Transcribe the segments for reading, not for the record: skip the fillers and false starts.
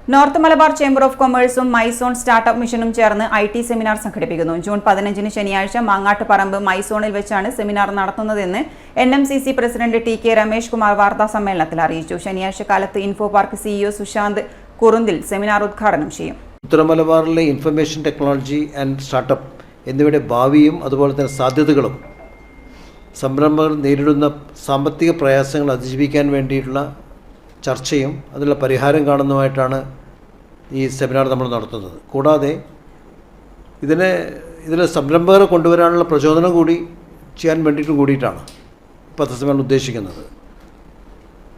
North Malabar chamber of കൊമേഴ്സും Maizone startup മിഷനും ചേർന്ന് IT സെമിനാർ സംഘടിപ്പിക്കുന്നു. ജൂൺ 15 ശനിയാഴ്ച മാങ്ങാട്ടുപറമ്പ് മൈസോണിൽ വെച്ചാണ് സെമിനാർ നടത്തുന്നതെന്ന് NMCC president TK Ramesh Kumar വാർത്താ സമ്മേളനത്തിൽ അറിയിച്ചു. ശനിയാഴ്ച കാലത്ത് info park CEO Sushant Kurunthil seminar ഉദ്ഘാടനം ചെയ്യും. ഉത്തര മലബാറിലെ ഇൻഫർമേഷൻ ടെക്നോളജി ആൻഡ് സ്റ്റാർട്ടപ്പ് എന്നിവയുടെ ഭാവിയും അതുപോലെ തന്നെ സാധ്യതകളും സംരംഭകർ നേരിടുന്ന സാമ്പത്തിക പ്രയാസങ്ങൾ അതിജീവിക്കാൻ വേണ്ടിയിട്ടുള്ള ചർച്ചയും അതിനുള്ള പരിഹാരം കാണുന്നതുമായിട്ടാണ് ഈ സെമിനാർ നമ്മൾ നടത്തുന്നത്. കൂടാതെ ഇതിൽ സംരംഭകരെ കൊണ്ടുവരാനുള്ള പ്രചോദനം കൂടി ചെയ്യാൻ വേണ്ടിയിട്ടും കൂടിയിട്ടാണ് പത്രസമ്മേളനം ഉദ്ദേശിക്കുന്നത്.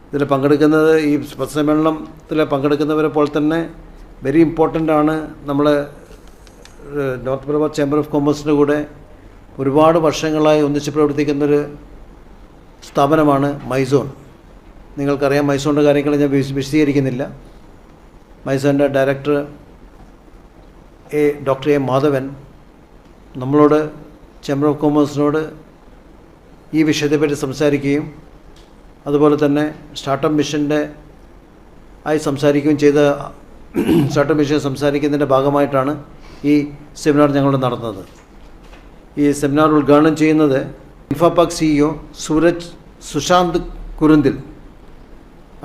ഇതിൽ പങ്കെടുക്കുന്നത് ഈ പത്രസമ്മേളനത്തിൽ പങ്കെടുക്കുന്നവരെ പോലെ തന്നെ വെരി ഇമ്പോർട്ടൻ്റ് ആണ്. നമ്മൾ നോർത്ത് മലബാർ ചേംബർ ഓഫ് കൊമേഴ്സിൻ്റെ കൂടെ ഒരുപാട് വർഷങ്ങളായി ഒന്നിച്ച് പ്രവർത്തിക്കുന്നൊരു സ്ഥാപനമാണ് മൈസോൺ. നിങ്ങൾക്കറിയാം, മൈസോണിൻ്റെ കാര്യങ്ങൾ ഞാൻ വിശദീകരിക്കുന്നില്ല. മൈസോണിൻ്റെ ഡയറക്ടർ ഡോക്ടർ A മാധവൻ നമ്മളോട് ചേംബർ ഓഫ് കൊമേഴ്സിനോട് ഈ വിഷയത്തെപ്പറ്റി സംസാരിക്കുകയും അതുപോലെ തന്നെ സ്റ്റാർട്ടപ്പ് മിഷൻ്റെ ആയി സംസാരിക്കുകയും ചെയ്ത സ്റ്റാർട്ടപ്പ് മിഷൻ സംസാരിക്കുന്നതിൻ്റെ ഭാഗമായിട്ടാണ് ഈ സെമിനാർ ഞങ്ങൾ നടത്തുന്നത്. ഈ സെമിനാർ ഉദ്ഘാടനം ചെയ്യുന്നത് info park CEO Sushant Kurunthil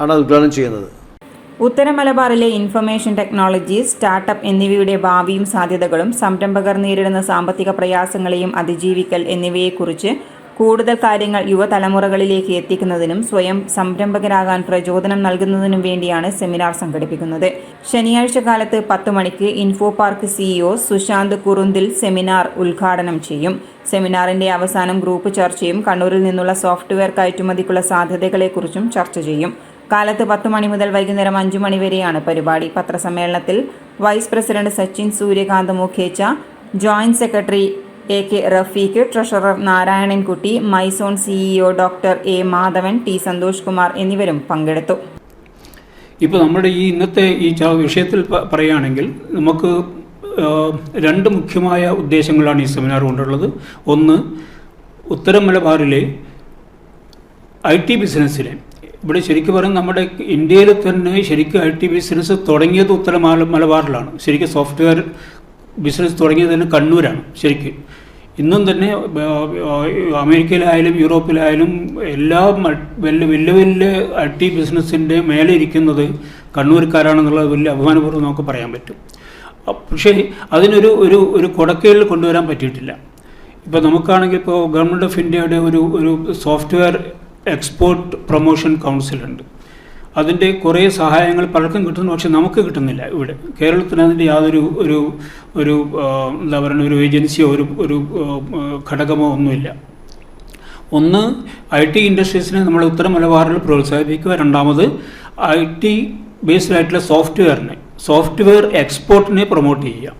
ആണ് ഉദ്ഘാടനം ചെയ്യുന്നത്. ഉത്തര മലബാറിലെ ഇൻഫർമേഷൻ ടെക്നോളജി, സ്റ്റാർട്ടപ്പ് എന്നിവയുടെ ഭാവിയും സാധ്യതകളും, സംരംഭകർ നേരിടുന്ന സാമ്പത്തിക പ്രയാസങ്ങളെയും അതിജീവിക്കൽ എന്നിവയെക്കുറിച്ച് കൂടുതൽ കാര്യങ്ങൾ യുവതലമുറകളിലേക്ക് എത്തിക്കുന്നതിനും സ്വയം സംരംഭകരാകാൻ പ്രചോദനം നൽകുന്നതിനും വേണ്ടിയാണ് സെമിനാർ സംഘടിപ്പിക്കുന്നത്. ശനിയാഴ്ച കാലത്ത് 10 മണിക്ക് info park CEO Sushant Kurunthil seminar ഉദ്ഘാടനം ചെയ്യും. സെമിനാറിന്റെ അവസാനം ഗ്രൂപ്പ് ചർച്ചയും കണ്ണൂരിൽ നിന്നുള്ള സോഫ്റ്റ്വെയർ കയറ്റുമതിക്കുള്ള സാധ്യതകളെക്കുറിച്ചും ചർച്ച ചെയ്യും. കാലത്ത് 10 മണി മുതൽ വൈകുന്നേരം 5 മണി വരെയാണ് പരിപാടി. പത്രസമ്മേളനത്തിൽ vice president Sachin Suryakant Mukhecha, joint secretary AK Rafeeq, treasurer Narayanankutty, Maizone CEO doctor A Madhavan, T Santhosh Kumar എന്നിവരും പങ്കെടുത്തു. ഇപ്പോൾ നമ്മുടെ ഈ ഇന്നത്തെ ഈ വിഷയത്തിൽ പറയുകയാണെങ്കിൽ നമുക്ക് 2 മുഖ്യമായ ഉദ്ദേശങ്ങളാണ് ഈ സെമിനാർ കൊണ്ടുള്ളത്. ഒന്ന്, ഉത്തര മലബാറിലെ IT ബിസിനസ്സിലെ, ഇവിടെ ശരിക്കും പറയുന്നത് നമ്മുടെ ഇന്ത്യയിൽ തന്നെ ശരിക്കും IT ബിസിനസ് തുടങ്ങിയത് ഉത്തര മലബാറിലാണ്. ശരിക്കും സോഫ്റ്റ്വെയർ ബിസിനസ് തുടങ്ങിയത് തന്നെ കണ്ണൂരാണ്. ശരിക്കും ഇന്നും തന്നെ അമേരിക്കയിലായാലും യൂറോപ്പിലായാലും എല്ലാ വലിയ IT ബിസിനസ്സിൻ്റെ മേലെ ഇരിക്കുന്നത് കണ്ണൂർക്കാരാണെന്നുള്ളത് വലിയ അഭിമാനപൂർവ്വം നമുക്ക് പറയാൻ പറ്റും. പക്ഷേ അതിനൊരു ഒരു കൊടക്കയിൽ കൊണ്ടുവരാൻ പറ്റിയിട്ടില്ല. ഇപ്പോൾ നമുക്കാണെങ്കിൽ ഇപ്പോൾ ഗവൺമെൻറ് ഓഫ് ഇന്ത്യയുടെ ഒരു സോഫ്റ്റ്വെയർ എക്സ്പോർട്ട് പ്രൊമോഷൻ കൗൺസിലുണ്ട്. അതിൻ്റെ കുറേ സഹായങ്ങൾ പലർക്കും കിട്ടുന്നു, പക്ഷെ നമുക്ക് കിട്ടുന്നില്ല. ഇവിടെ കേരളത്തിന് അതിൻ്റെ യാതൊരു എന്താ പറയുക, ഒരു ഏജൻസിയോ ഒരു ഘടകമോ ഒന്നുമില്ല. ഒന്ന്, IT ഇൻഡസ്ട്രീസിനെ നമ്മൾ ഉത്തര മലബാറിൽ പ്രോത്സാഹിപ്പിക്കുക. രണ്ടാമത് IT ബേസ്ഡ് ആയിട്ടുള്ള സോഫ്റ്റ്വെയർ എക്സ്പോർട്ടിനെ പ്രൊമോട്ട് ചെയ്യുക.